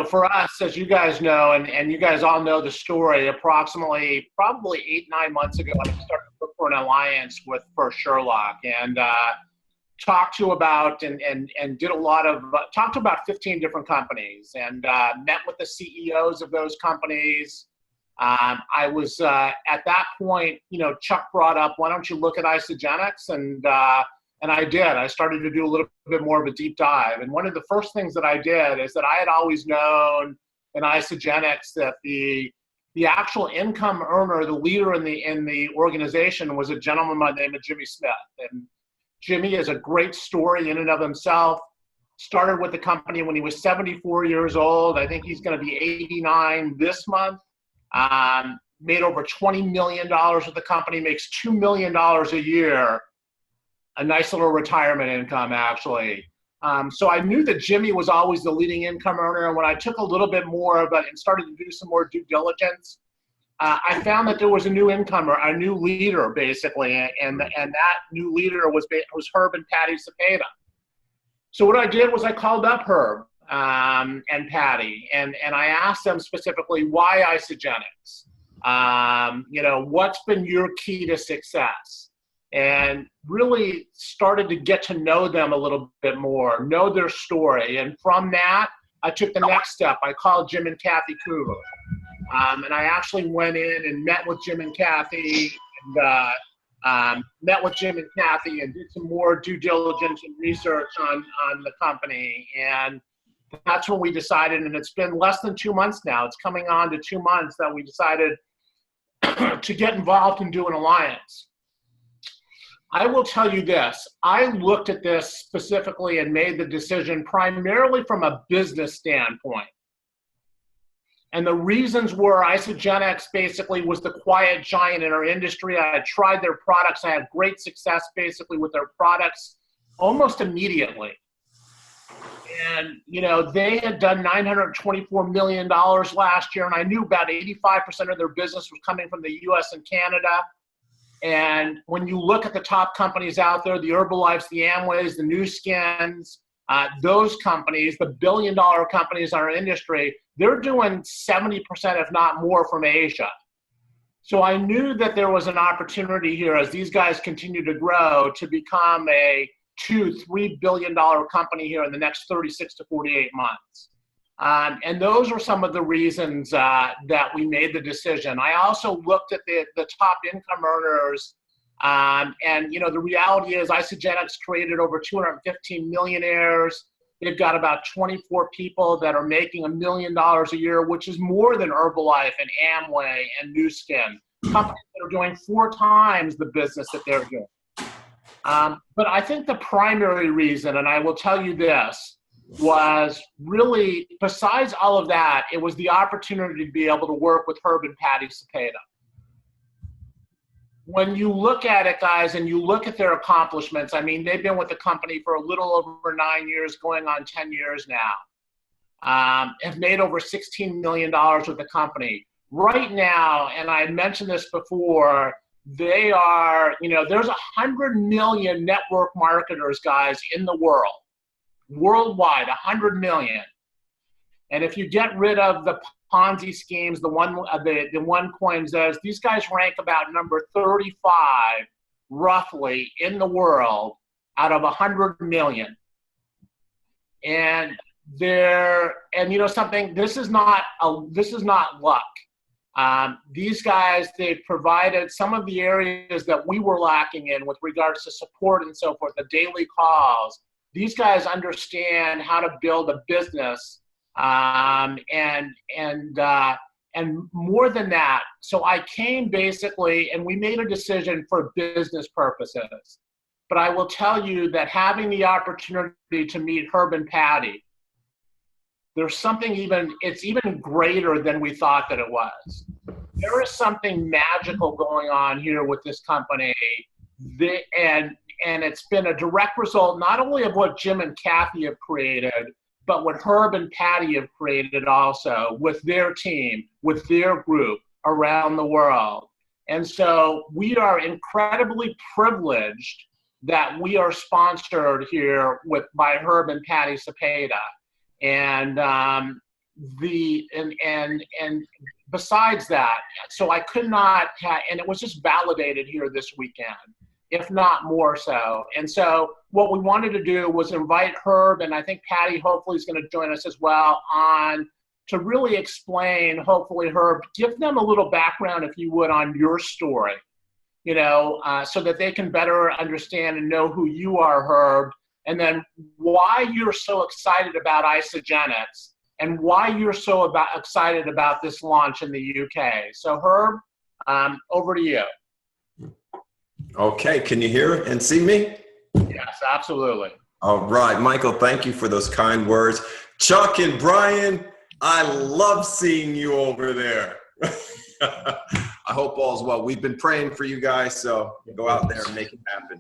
for us, as you guys know, and you guys all know the story, approximately probably 8, 9 months ago, I started to look for an alliance with First Sherlock, and talked to about and did a lot of talked to about 15 different companies, and met with the CEOs of those companies. I was at that point, Chuck brought up, why don't you look at Isagenix? And I did. I started to do a little bit more of a deep dive. And one of the first things that I did is that I had always known in Isagenix that the actual income earner, the leader in the organization, was a gentleman by the name of Jimmy Smith. And Jimmy is a great story in and of himself. Started with the company when he was 74 years old. I think he's going to be 89 this month. Made over $20 million with the company, makes $2 million a year. A nice little retirement income, actually. So I knew that Jimmy was always the leading income earner. And when I took a little bit more of it and started to do some more due diligence, I found that there was a new incomer, a new leader, basically. And that new leader was Herb and Patty Cepeda. So what I did was I called up Herb and Patty, and I asked them specifically, why Isagenix? What's been your key to success? And really started to get to know them a little bit more, know their story. And from that, I took the next step. I called Jim and Kathy Coover. And I actually went in and met with Jim and Kathy, and did some more due diligence and research on the company. And that's when we decided, and it's been less than 2 months now. It's coming on to 2 months that we decided to get involved and do an alliance. I will tell you this, I looked at this specifically and made the decision primarily from a business standpoint. And the reasons were Isagenix basically was the quiet giant in our industry. I had tried their products. I had great success basically with their products almost immediately. And, they had done $924 million last year, and I knew about 85% of their business was coming from the US and Canada. And when you look at the top companies out there, the Herbalifes, the Amways, the New Skins, those companies, the billion-dollar companies in our industry, they're doing 70%, if not more, from Asia. So I knew that there was an opportunity here as these guys continue to grow to become a $2-3 billion company here in the next 36 to 48 months. And those were some of the reasons that we made the decision. I also looked at the top income earners, and the reality is Isagenix created over 215 millionaires. They've got about 24 people that are making $1 million a year, which is more than Herbalife and Amway and New Skin, companies that are doing 4 times the business that they're doing. But I think the primary reason, and I will tell you this, was really, besides all of that, it was the opportunity to be able to work with Herb and Patty Cepeda. When you look at it, guys, and you look at their accomplishments, I mean, they've been with the company for a little over 9 years, going on 10 years now. Have made over $16 million with the company. Right now, and I mentioned this before, they are, there's 100 million network marketers, guys, in the world. Worldwide, 100 million. And if you get rid of the Ponzi schemes, the one coin says, these guys rank about number 35, roughly, in the world out of 100 million. And something, this is not luck. These guys, they've provided some of the areas that we were lacking in with regards to support and so forth, the daily calls. These guys understand how to build a business, and more than that. So I came basically, and we made a decision for business purposes. But I will tell you that having the opportunity to meet Herb and Patty, there's something it's even greater than we thought that it was. There is something magical going on here with this company, and it's been a direct result not only of what Jim and Kathy have created, but what Herb and Patty have created also with their team, with their group around the world. And so we are incredibly privileged that we are sponsored here by Herb and Patty Cepeda. And and besides that, so I could not have, and it was just validated here this weekend, if not more so. And so what we wanted to do was invite Herb, and I think Patty hopefully is going to join us as well, on to really explain, hopefully, Herb, give them a little background, if you would, on your story, you know, so that they can better understand and know who you are, Herb, and then why you're so excited about Isagenix and why you're so excited about this launch in the UK. So Herb, over to you. Okay, can you hear and see me? Yes, absolutely. All right, Michael, thank you for those kind words. Chuck and Brian, I love seeing you over there. I hope all's well. We've been praying for you guys, so go out there and make it happen.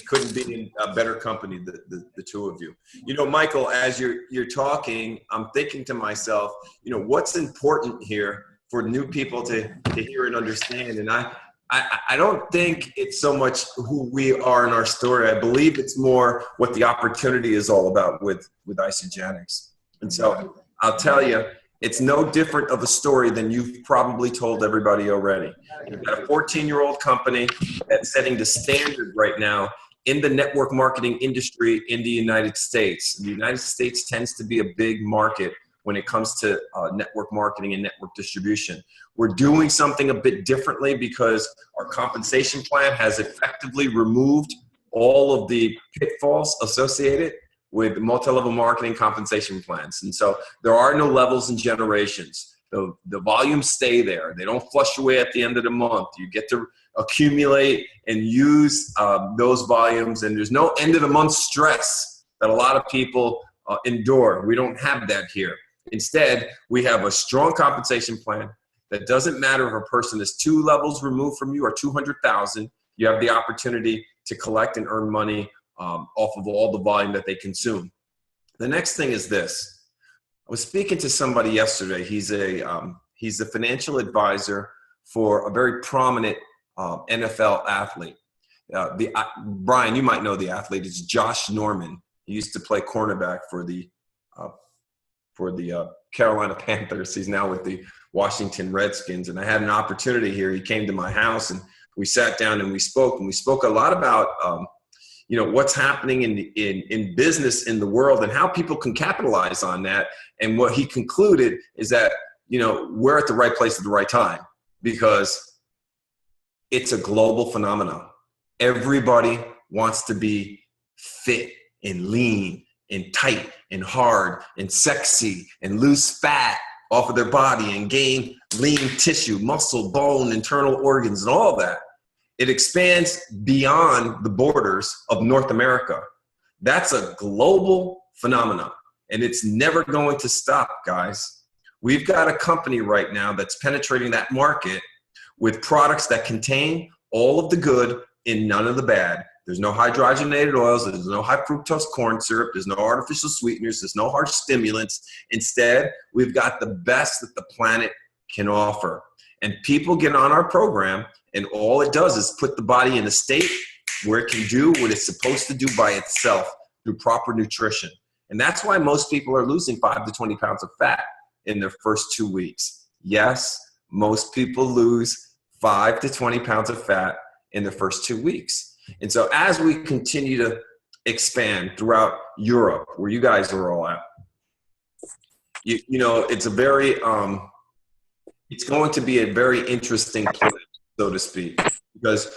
Couldn't be in a better company, the two of you. You know, Michael, as you're talking, I'm thinking to myself, you know, what's important here for new people to hear and understand. And I don't think it's so much who we are in our story. I believe it's more what the opportunity is all about with Isagenix. And so I'll tell you, it's no different of a story than you've probably told everybody already. You've got a 14-year-old company that's setting the standard right now in the network marketing industry in the United States. The United States tends to be a big market when it comes to network marketing and network distribution. We're doing something a bit differently because our compensation plan has effectively removed all of the pitfalls associated with multi-level marketing compensation plans. And so there are no levels and generations. The volumes stay there. They don't flush away at the end of the month. You get to accumulate and use those volumes, and there's no end of the month stress that a lot of people endure. We don't have that here. Instead, we have a strong compensation plan that doesn't matter if a person is 2 levels removed from you or 200,000, you have the opportunity to collect and earn money off of all the volume that they consume. The next thing is this. I was speaking to somebody yesterday. He's a financial advisor for a very prominent NFL athlete. Brian, you might know the athlete. It's Josh Norman. He used to play cornerback for the Carolina Panthers. He's now with the Washington Redskins. And I had an opportunity here. He came to my house and we sat down and we spoke a lot about you know, what's happening in business in the world and how people can capitalize on that. And what he concluded is that, you know, we're at the right place at the right time because it's a global phenomenon. Everybody wants to be fit and lean and tight and hard and sexy and lose fat off of their body and gain lean tissue, muscle, bone, internal organs, and all that. It expands beyond the borders of North America. That's a global phenomenon, and it's never going to stop, guys. We've got a company right now that's penetrating that market with products that contain all of the good and none of the bad. There's no hydrogenated oils. There's no high fructose corn syrup. There's no artificial sweeteners. There's no harsh stimulants. Instead, we've got the best that the planet can offer. And people get on our program, and all it does is put the body in a state where it can do what it's supposed to do by itself through proper nutrition. And that's why most people are losing 5 to 20 pounds of fat in their first 2 weeks. Yes, most people lose 5 to 20 pounds of fat in the first 2 weeks. And so as we continue to expand throughout Europe, where you guys are all at, you know, it's a very, it's going to be a very interesting place, so to speak, because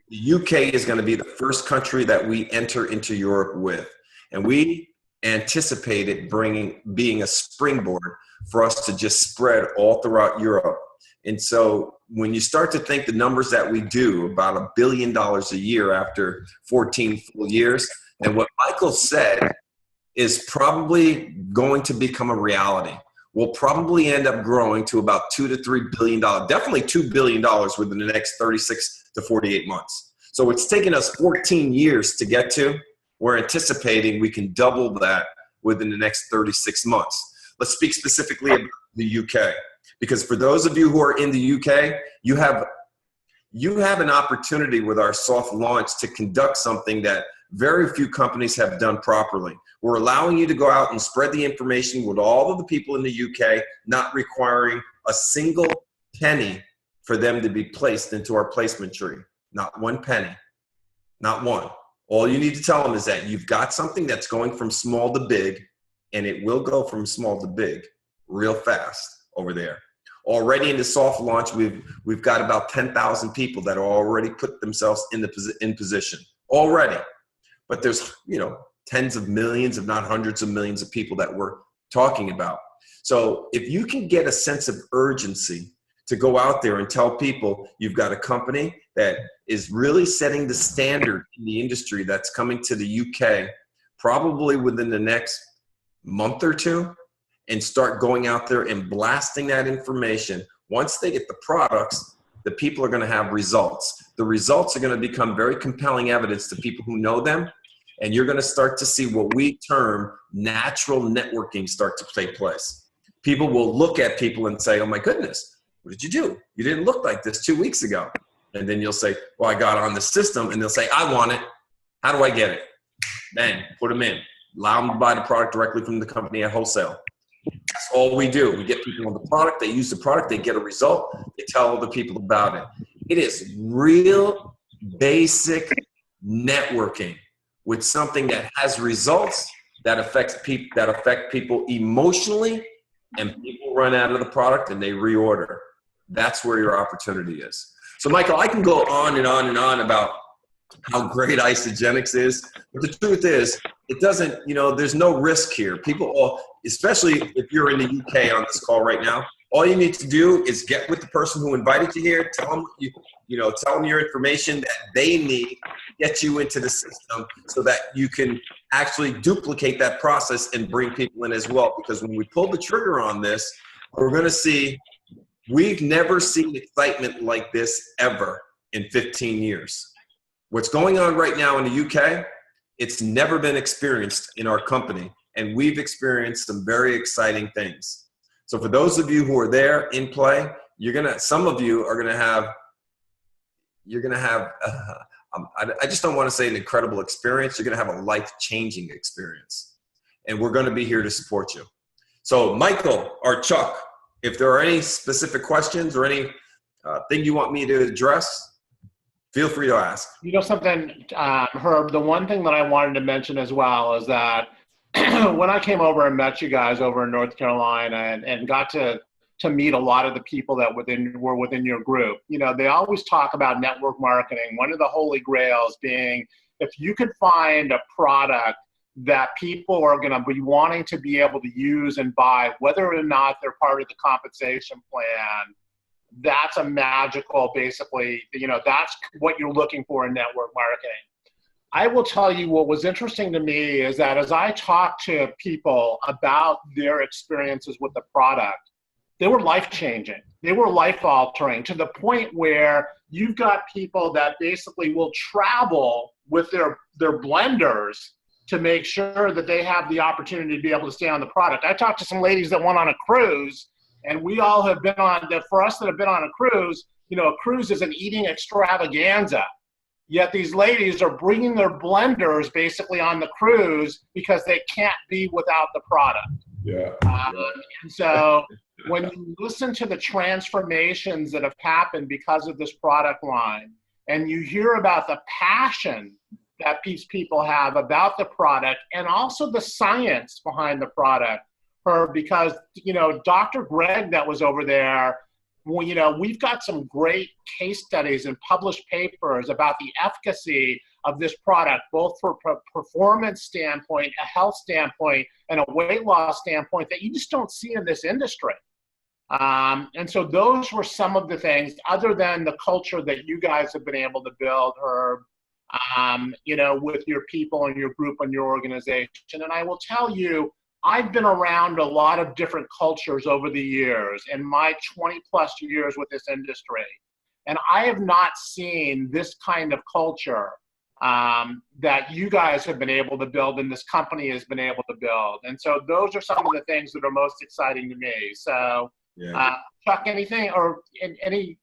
the UK is going to be the first country that we enter into Europe with. And we anticipate it being a springboard for us to just spread all throughout Europe. And so when you start to think the numbers that we do, about $1 billion a year after 14 full years, and what Michael said is probably going to become a reality. We'll probably end up growing to about $2 to $3 billion, definitely $2 billion within the next 36 to 48 months. So it's taken us 14 years to get to. We're anticipating we can double that within the next 36 months. Let's speak specifically about the UK, because for those of you who are in the UK, you have an opportunity with our soft launch to conduct something that very few companies have done properly. We're allowing you to go out and spread the information with all of the people in the UK, not requiring a single penny for them to be placed into our placement tree. Not one penny, not one. All you need to tell them is that you've got something that's going from small to big, and it will go from small to big real fast over there. Already in the soft launch, we've got about 10,000 people that are already put themselves in position already. But there's, tens of millions, if not hundreds of millions of people that we're talking about. So if you can get a sense of urgency to go out there and tell people you've got a company that is really setting the standard in the industry that's coming to the UK probably within the next month or two, and start going out there and blasting that information. Once they get the products, the people are going to have results. The results are going to become very compelling evidence to people who know them, and you're going to start to see what we term natural networking start to take place. People will look at people and say, oh my goodness, what did you do? You didn't look like this 2 weeks ago. And then you'll say, well, I got on the system, and they'll say, I want it. How do I get it? Bang, put them in. Allow them to buy the product directly from the company at wholesale. That's all we do. We get people on the product, they use the product, they get a result, they tell other people about it. It is real basic networking with something that has results that affect people emotionally, and people run out of the product and they reorder. That's where your opportunity is. So Michael, I can go on and on and on about how great Isagenix is, but the truth is, it doesn't, there's no risk here. People, especially if you're in the UK on this call right now, all you need to do is get with the person who invited you here, tell them tell them your information that they need to get you into the system so that you can actually duplicate that process and bring people in as well. Because when we pull the trigger on this, we're going to see, we've never seen excitement like this ever in 15 years. What's going on right now in the UK, it's never been experienced in our company, and we've experienced some very exciting things. So for those of you who are there in play, some of you are gonna have, I just don't want to say an incredible experience. You're gonna have a life-changing experience, and we're gonna be here to support you. So Michael or Chuck, if there are any specific questions or any thing you want me to address, feel free to ask. Something, Herb, the one thing that I wanted to mention as well is that when I came over and met you guys over in North Carolina and got to meet a lot of the people that were within your group, they always talk about network marketing. One of the holy grails being, if you could find a product that people are going to be wanting to be able to use and buy, whether or not they're part of the compensation plan, that's a magical, basically, that's what you're looking for in network marketing. I will tell you what was interesting to me is that as I talked to people about their experiences with the product, they were life-changing. They were life-altering to the point where you've got people that basically will travel with their blenders to make sure that they have the opportunity to be able to stay on the product. I talked to some ladies that went on a cruise, and we all have been on, for us that have been on a cruise, a cruise is an eating extravaganza. Yet these ladies are bringing their blenders basically on the cruise because they can't be without the product. Yeah. And so when you listen to the transformations that have happened because of this product line, and you hear about the passion that these people have about the product and also the science behind the product, because, Dr. Greg that was over there, we've got some great case studies and published papers about the efficacy of this product, both for performance standpoint, a health standpoint, and a weight loss standpoint that you just don't see in this industry. And so those were some of the things, other than the culture that you guys have been able to build, Herb, with your people and your group and your organization. And I will tell you, I've been around a lot of different cultures over the years in my 20 plus years with this industry. And I have not seen this kind of culture that you guys have been able to build and this company has been able to build. And so those are some of the things that are most exciting to me. So Yeah. Chuck, anything, or any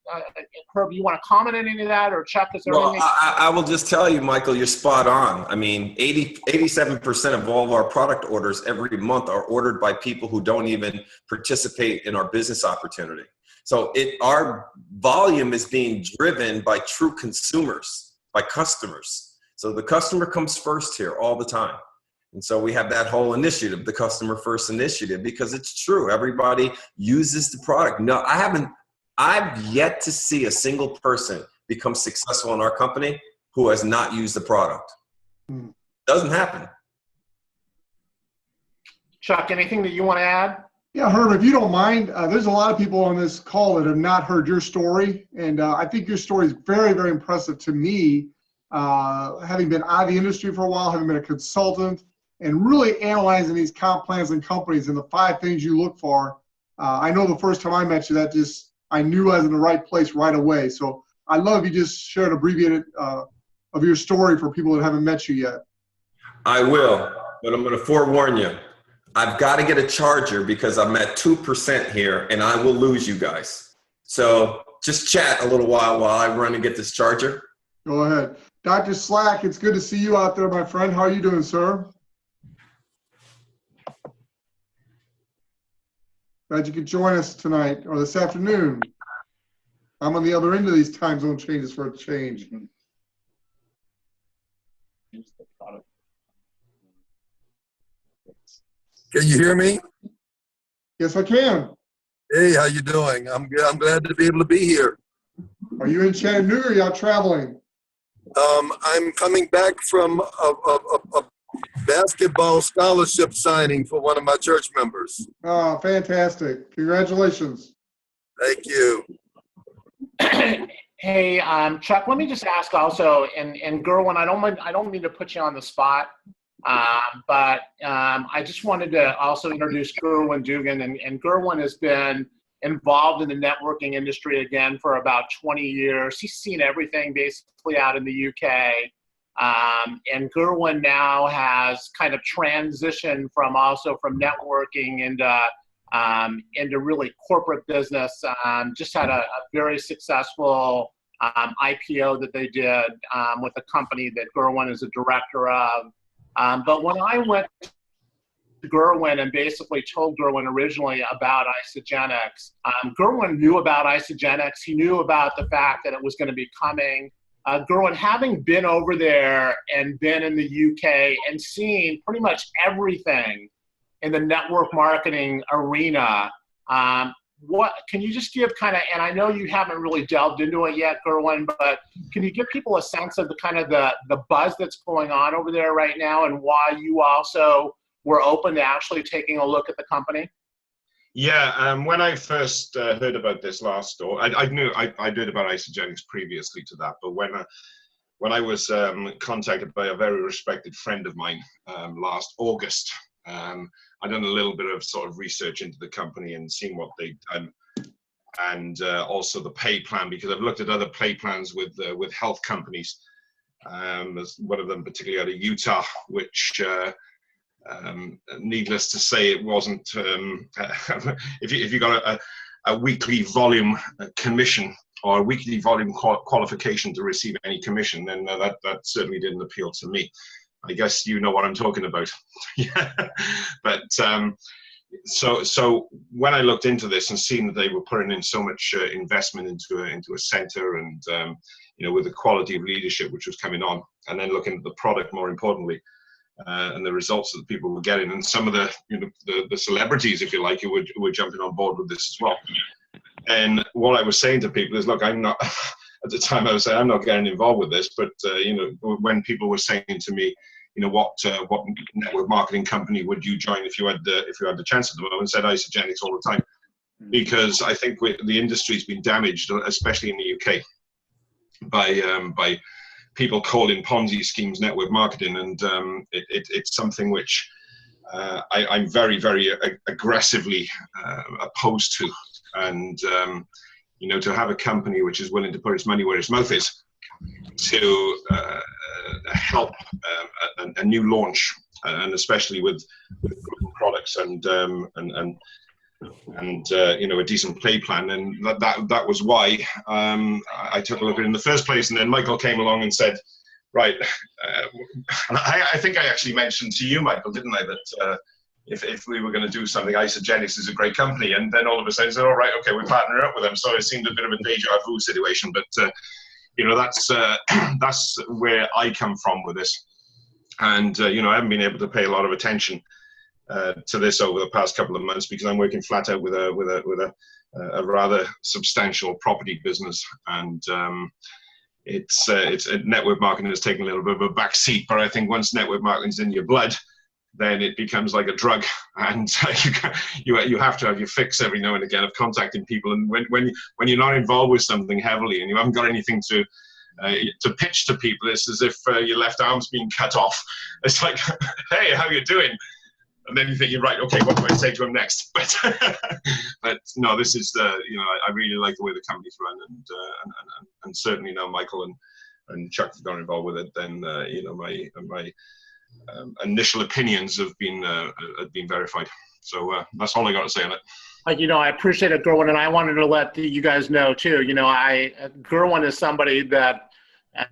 Herb, you want to comment on any of that, or Chuck, is there Well, anything? I will just tell you, Michael, you're spot on. I mean, 87% of all of our product orders every month are ordered by people who don't even participate in our business opportunity. So our volume is being driven by true consumers, by customers. So the customer comes first here all the time. And so we have that whole initiative, the customer first initiative, because it's true. Everybody uses the product. No, I've yet to see a single person become successful in our company who has not used the product. Doesn't happen. Chuck, anything that you want to add? Yeah, Herb, if you don't mind, there's a lot of people on this call that have not heard your story. And I think your story is very, very impressive to me, having been out of the industry for a while, having been a consultant, and really analyzing these comp plans and companies and the 5 things you look for. I know the first time I met you, I knew I was in the right place right away. So I'd love if you just share an abbreviated of your story for people that haven't met you yet. I will, but I'm going to forewarn you. I've got to get a charger because I'm at 2% here and I will lose you guys. So just chat a little while I run and get this charger. Go ahead. Dr. Slack, it's good to see you out there, my friend. How are you doing, sir? Glad you could join us tonight or this afternoon. I'm on the other end of these time zone changes for a change. Can you hear me? Yes, I can. Hey, how you doing? I'm good. I'm glad to be able to be here. Are you in Chattanooga or are you out traveling? I'm coming back from a basketball scholarship signing for one of my church members. Oh, fantastic. Congratulations. Thank you. Hey, Chuck, let me just ask also, and Gerwin, I don't mean to put you on the spot, but I just wanted to also introduce Gerwin Dugan, and Gerwin has been involved in the networking industry again for about 20 years. He's seen everything basically out in the UK. And Gerwin now has kind of transitioned from networking into really corporate business. Just had a very successful IPO that they did with a company that Gerwin is a director of. But when I went to Gerwin and basically told Gerwin originally about Isagenix, Gerwin knew about Isagenix. He knew about the fact that it was going to be coming. Gerwin, having been over there and been in the UK and seen pretty much everything in the network marketing arena, what can you just give kind of, and I know you haven't really delved into it yet, Gerwin, but can you give people a sense of the kind of the buzz that's going on over there right now and why you also were open to actually taking a look at the company? Yeah, when I first heard about this last store, I knew I'd heard about Isagenix previously to that, but when I was contacted by a very respected friend of mine last August, I'd done a little bit of sort of research into the company and seen what they'd done, and also the pay plan, because I've looked at other pay plans with health companies. There's one of them particularly out of Utah, which needless to say, it wasn't. If you got a weekly volume commission or a weekly volume qualification to receive any commission, then that certainly didn't appeal to me. I guess you know what I'm talking about. Yeah, but so when I looked into this and seen that they were putting in so much investment into a center, and with the quality of leadership which was coming on, and then looking at the product more importantly. And the results that the people were getting, and some of the celebrities, if you like, who were jumping on board with this as well. And what I was saying to people is, look, I'm not. At the time, I was saying I'm not getting involved with this, but when people were saying to me, what network marketing company would you join if you had the chance at the moment, I said Isagenix all the time, because I think the industry's been damaged, especially in the UK, by people calling Ponzi schemes network marketing, and it's something which I'm very, very aggressively opposed to. And to have a company which is willing to put its money where its mouth is to help a new launch, and especially with products and and a decent play plan, and that was why I took a look at it in the first place. And then Michael came along and said, right, and I think I actually mentioned to you, Michael, didn't I, that if we were going to do something, Isagenix is a great company. And then all of a sudden, said, all right, okay, we're partnering up with them. So it seemed a bit of a deja vu situation, but that's where I come from with this. And I haven't been able to pay a lot of attention to this over the past couple of months because I'm working flat out with a rather substantial property business, and it's network marketing has taken a little bit of a back seat. But I think once network marketing is in your blood, then it becomes like a drug, and you have to have your fix every now and again of contacting people. And when you're not involved with something heavily and you haven't got anything to pitch to people, it's as if your left arm's being cut off. It's like, hey, how you doing? And then you think, you're right, okay, what do I say to him next? But no, this is I really like the way the company's run, and certainly now Michael and Chuck have got involved with it. Then my initial opinions have been verified. So that's all I got to say on it. I appreciate it, Gerwin, and I wanted to let you guys know too. Gerwin is somebody that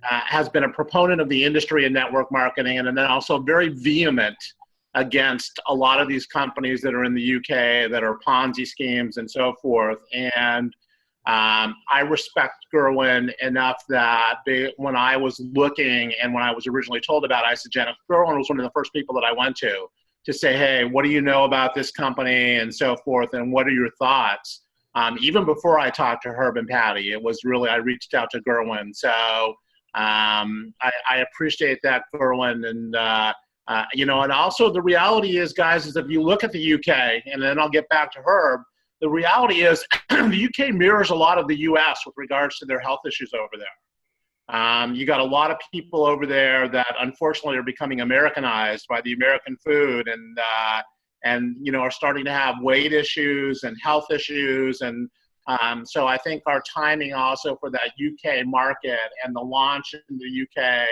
has been a proponent of the industry and network marketing, and then also very vehement against a lot of these companies that are in the UK that are Ponzi schemes and so forth. And I respect Gerwin enough that when I was looking and when I was originally told about Isagenix, Gerwin was one of the first people that I went to say, hey, what do you know about this company and so forth, and what are your thoughts? Even before I talked to Herb and Patty, it was really, I reached out to Gerwin. So I appreciate that, Gerwin. And and also the reality is, guys, is if you look at the UK, and then I'll get back to Herb, the reality is the UK mirrors a lot of the US with regards to their health issues over there. You got a lot of people over there that unfortunately are becoming Americanized by the American food, and are starting to have weight issues and health issues. And so I think our timing also for that UK market and the launch in the UK,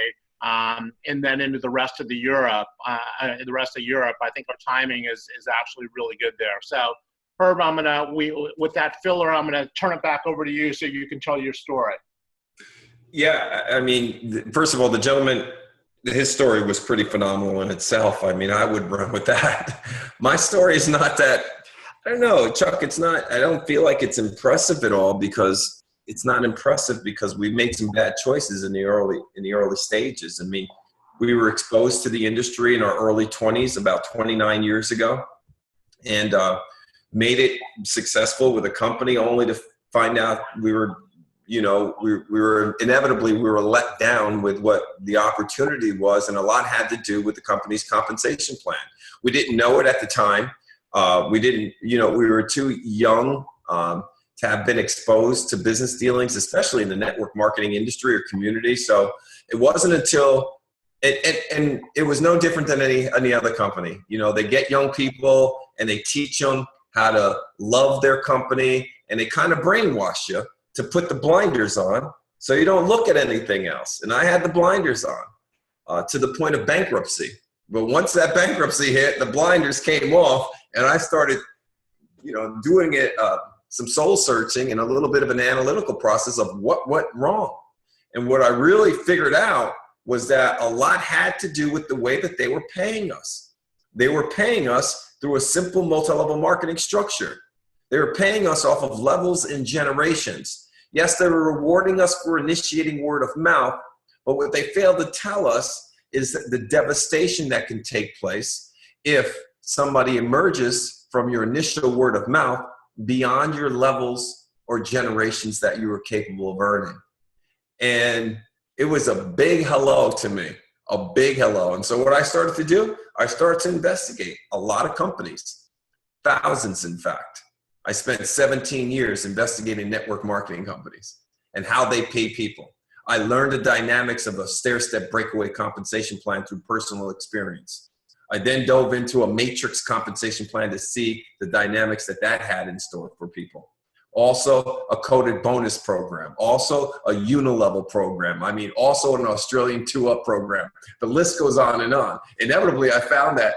and then into the rest of Europe, I think our timing is actually really good there. So Herb, with that filler, I'm gonna turn it back over to you so you can tell your story. Yeah, I mean, first of all, the gentleman, his story was pretty phenomenal in itself. I mean, I would run with that. My story is not that, I don't know, Chuck, I don't feel like it's impressive at all, because it's not impressive because we made some bad choices in the early stages. I mean, we were exposed to the industry in our early 20s, about 29 years ago, and made it successful with a company, only to find out we were inevitably let down with what the opportunity was, and a lot had to do with the company's compensation plan. We didn't know it at the time. We were too young to have been exposed to business dealings, especially in the network marketing industry or community. So it wasn't until, and it was no different than any other company. They get young people and they teach them how to love their company, and they kind of brainwash you to put the blinders on so you don't look at anything else. And I had the blinders on to the point of bankruptcy. But once that bankruptcy hit, the blinders came off, and I started, doing it, some soul searching and a little bit of an analytical process of what went wrong. And what I really figured out was that a lot had to do with the way that they were paying us. They were paying us through a simple multi-level marketing structure. They were paying us off of levels and generations. Yes, they were rewarding us for initiating word of mouth, but what they failed to tell us is that the devastation that can take place if somebody emerges from your initial word of mouth beyond your levels or generations that you were capable of earning. And it was a big hello to me, a big hello. And so what I started to do, I started to investigate a lot of companies, thousands in fact. I spent 17 years investigating network marketing companies and how they pay people. I learned the dynamics of a stair-step breakaway compensation plan through personal experience. I then dove into a matrix compensation plan to see the dynamics that had in store for people. Also a coded bonus program, also a unilevel program. I mean, also an Australian 2-up program. The list goes on and on. Inevitably, I found that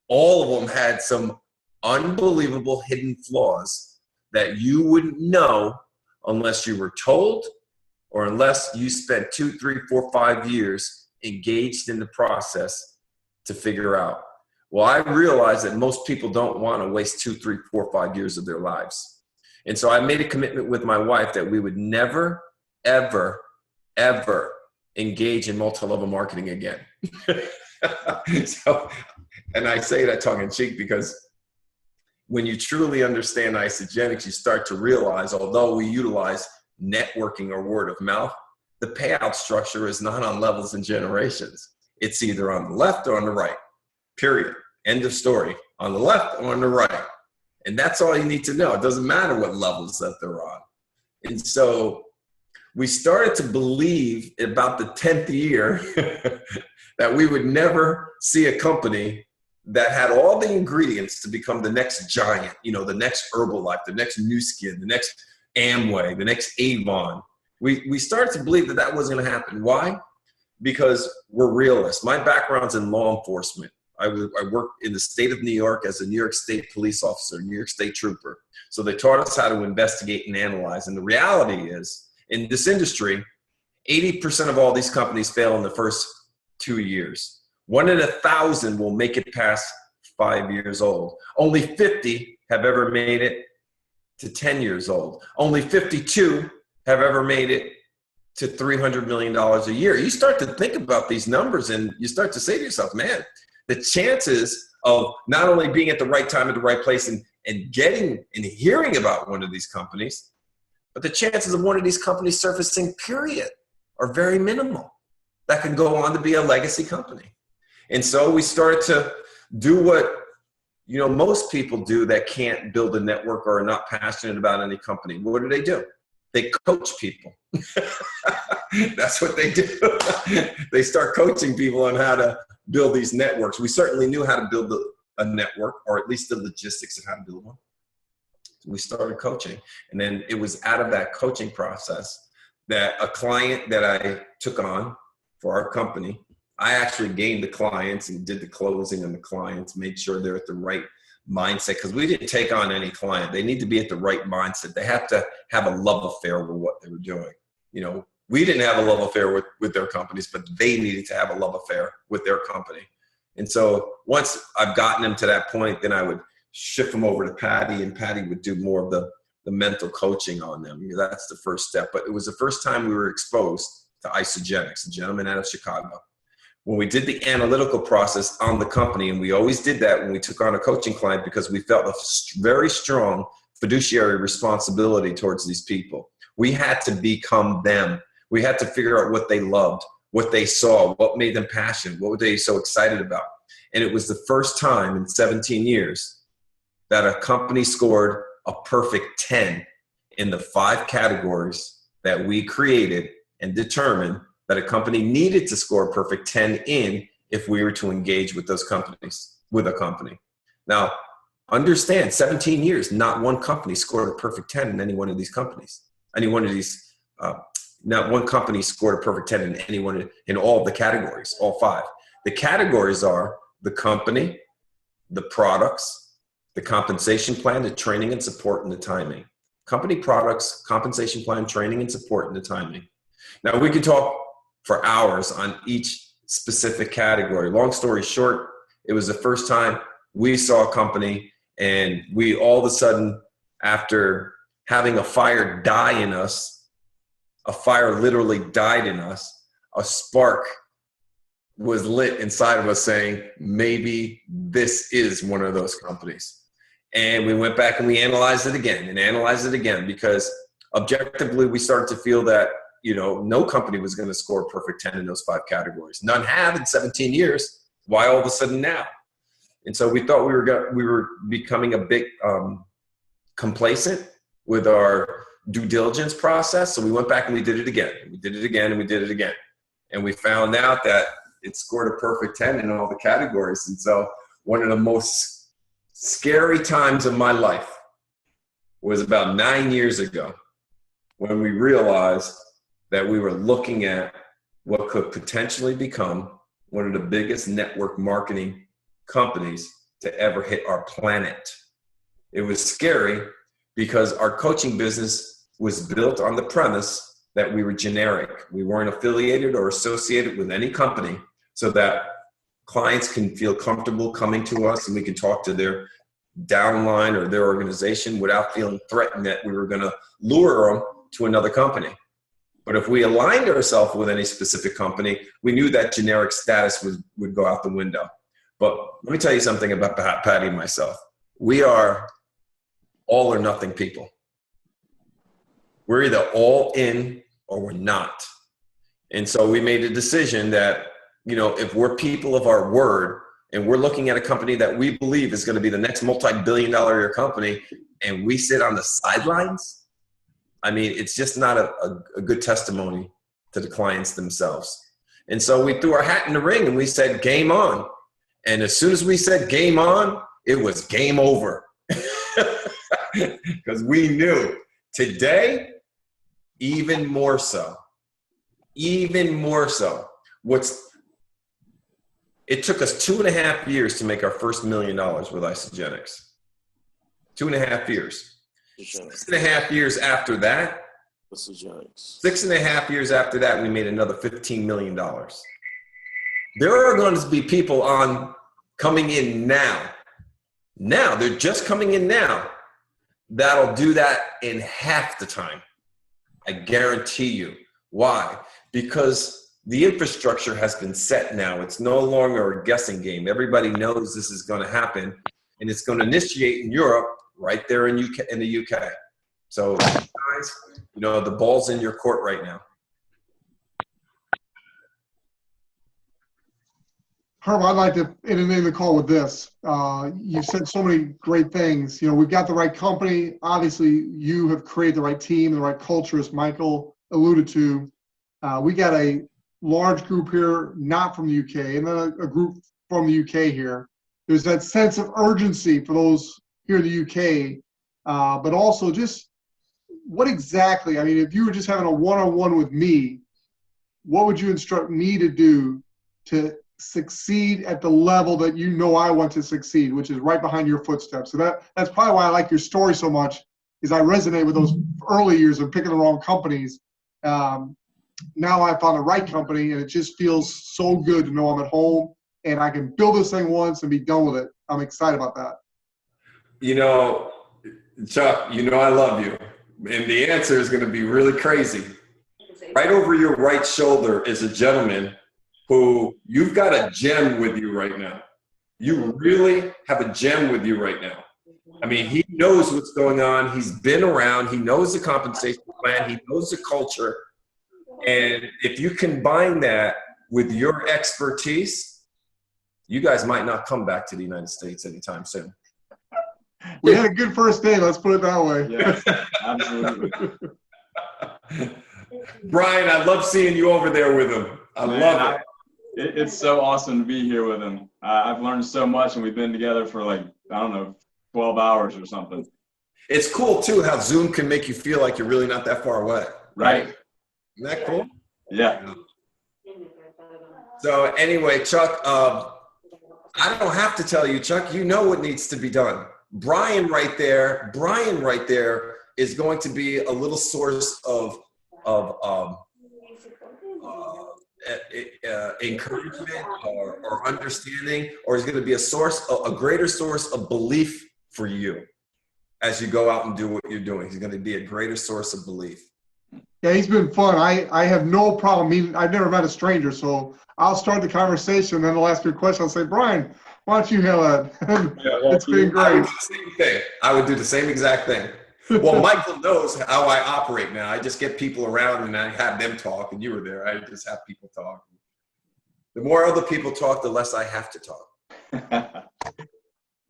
all of them had some unbelievable hidden flaws that you wouldn't know unless you were told, or unless you spent 2, 3, 4, 5 years engaged in the process to figure out. Well, I realized that most people don't want to waste 2, 3, 4, 5 years of their lives. And so I made a commitment with my wife that we would never, ever, ever engage in multi-level marketing again. So, and I say that tongue in cheek because when you truly understand Isagenix, you start to realize, although we utilize networking or word of mouth, the payout structure is not on levels and generations. It's either on the left or on the right, period. End of story. On the left or on the right. And that's all you need to know. It doesn't matter what levels that they're on. And so we started to believe about the 10th year that we would never see a company that had all the ingredients to become the next giant, you know, the next Herbalife, the next Nu Skin, the next Amway, the next Avon. We started to believe that that wasn't going to happen. Why? Because we're realists. My background's in law enforcement. I worked in the state of New York as a New York State police officer, New York State trooper. So they taught us how to investigate and analyze. And the reality is, in this industry, 80% of all these companies fail in the first 2 years. 1 in 1,000 will make it past 5 years old. Only 50 have ever made it to 10 years old. Only 52 have ever made it to $300 million a year. You start to think about these numbers and you start to say to yourself, man, the chances of not only being at the right time at the right place and getting and hearing about one of these companies, but the chances of one of these companies surfacing, period, are very minimal. That can go on to be a legacy company. And so we started to do what, you know, most people do that can't build a network or are not passionate about any company. What do? They coach people. That's what they do. They start coaching people on how to build these networks. We certainly knew how to build a network, or at least the logistics of how to build one. We started coaching. And then it was out of that coaching process that a client that I took on for our company, I actually gained the clients and did the closing on the clients, made sure they're at the right mindset, because we didn't take on any client. They need to be at the right mindset. They have to have a love affair with what they were doing. You know, we didn't have a love affair with their companies, but they needed to have a love affair with their company. And so once I've gotten them to that point, then I would shift them over to Patty, and Patty would do more of the mental coaching on them. You know, that's the first step. But it was the first time we were exposed to Isagenix, a gentleman out of Chicago. When we did the analytical process on the company, and we always did that when we took on a coaching client because we felt a very strong fiduciary responsibility towards these people. We had to become them. We had to figure out what they loved, what they saw, what made them passionate, what were they so excited about. And it was the first time in 17 years that a company scored a perfect 10 in the 5 categories that we created and determined that a company needed to score a perfect 10 in if we were to engage with those companies, with a company. Now, understand, 17 years, not one company scored a perfect 10 in any one of these companies. Any one of these, not one company scored a perfect 10 in any one, in all of the categories, all 5. The categories are the company, the products, the compensation plan, the training and support, and the timing. Company, products, compensation plan, training and support, and the timing. Now, we could talk for hours on each specific category. Long story short, it was the first time we saw a company and we all of a sudden, after having a fire die in us, a fire literally died in us, a spark was lit inside of us saying, maybe this is one of those companies. And we went back and we analyzed it again because objectively we started to feel that, you know, no company was going to score a perfect 10 in those 5 categories. None have in 17 years. Why all of a sudden now? And so we thought we were becoming a bit complacent with our due diligence process. So we went back and we did it again. We did it again and we did it again. And we found out that it scored a perfect 10 in all the categories. And so one of the most scary times of my life was about 9 years ago when we realized that we were looking at what could potentially become one of the biggest network marketing companies to ever hit our planet. It was scary because our coaching business was built on the premise that we were generic. We weren't affiliated or associated with any company, so that clients can feel comfortable coming to us and we can talk to their downline or their organization without feeling threatened that we were going to lure them to another company. But if we aligned ourselves with any specific company, we knew that generic status would go out the window. But let me tell you something about Patty and myself. We are all or nothing people. We're either all in or we're not. And so we made a decision that, you know, if we're people of our word and we're looking at a company that we believe is going to be the next multi-billion-dollar company and we sit on the sidelines, I mean, it's just not a good testimony to the clients themselves. And so we threw our hat in the ring and we said, game on. And as soon as we said game on, it was game over. Because we knew today, even more so. It took us 2.5 years to make our first $1 million with Isagenix. 2.5 years. 6.5 years after that, 6.5 years after that, we made another $15 million. There are going to be people coming in now. Now, they're just coming in now. That'll do that in half the time. I guarantee you. Why? Because the infrastructure has been set now. It's no longer a guessing game. Everybody knows this is going to happen, and it's going to initiate in Europe right there in the UK. So, guys, you know, the ball's in your court right now. Herb, I'd like to end the call with this. You've said so many great things. You know, we've got the right company. Obviously, you have created the right team, the right culture, as Michael alluded to. We got a large group here, not from the UK, and then a group from the UK here. There's that sense of urgency for those here in the UK, but also just what exactly, I mean, if you were just having a one-on-one with me, what would you instruct me to do to succeed at the level that you know I want to succeed, which is right behind your footsteps? So that's probably why I like your story so much, is I resonate with those early years of picking the wrong companies. Now I found the right company, and it just feels so good to know I'm at home and I can build this thing once and be done with it. I'm excited about that. You know, Chuck, you know I love you. And the answer is going to be really crazy. Right over your right shoulder is a gentleman who you've got a gem with you right now. You really have a gem with you right now. I mean, he knows what's going on. He's been around. He knows the compensation plan. He knows the culture. And if you combine that with your expertise, you guys might not come back to the United States anytime soon. We had a good first day, let's put it that way. Yes, absolutely. Brian, I love seeing you over there with him. I love it. It's so awesome to be here with him. I've learned so much, and we've been together for like, I don't know, 12 hours or something. It's cool, too, how Zoom can make you feel like you're really not that far away. Right. Isn't that cool? Yeah. So anyway, Chuck, I don't have to tell you, Chuck, you know what needs to be done. Brian right there is going to be a little source of encouragement or understanding, or is going to be a greater source of belief for you as you go out and do what you're doing. He's going to be a greater source of belief. Yeah, he's been fun. I have no problem. I mean, I've never met a stranger, so I'll start the conversation, then I'll ask you a question. I'll say, Brian, why don't you handle that? It's been great. I would do the same exact thing. Well, Michael knows how I operate now. I just get people around and I have them talk, and you were there. I just have people talk. The more other people talk, the less I have to talk.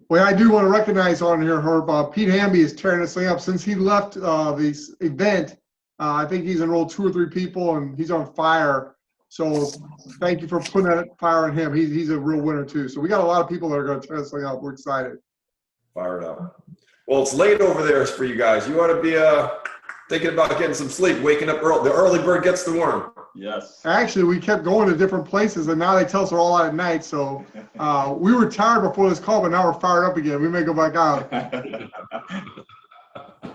Well, I do want to recognize on here, Herb, Pete Hamby is tearing this thing up. Since he left this event, I think he's enrolled 2 or 3 people, and he's on fire. So thank you for putting that fire in him. He's a real winner, too. So we got a lot of people that are going to tear this thing up. We're excited. Fired up. Well, it's late over there for you guys. You ought to be thinking about getting some sleep, waking up early. The early bird gets the worm. Yes. Actually, we kept going to different places, and now they tell us they're all out at night. So we were tired before this call, but now we're fired up again. We may go back out.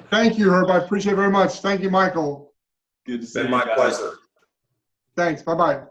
Thank you, Herb. I appreciate it very much. Thank you, Michael. Good to see Been you my guys. pleasure. Thanks. Bye-bye.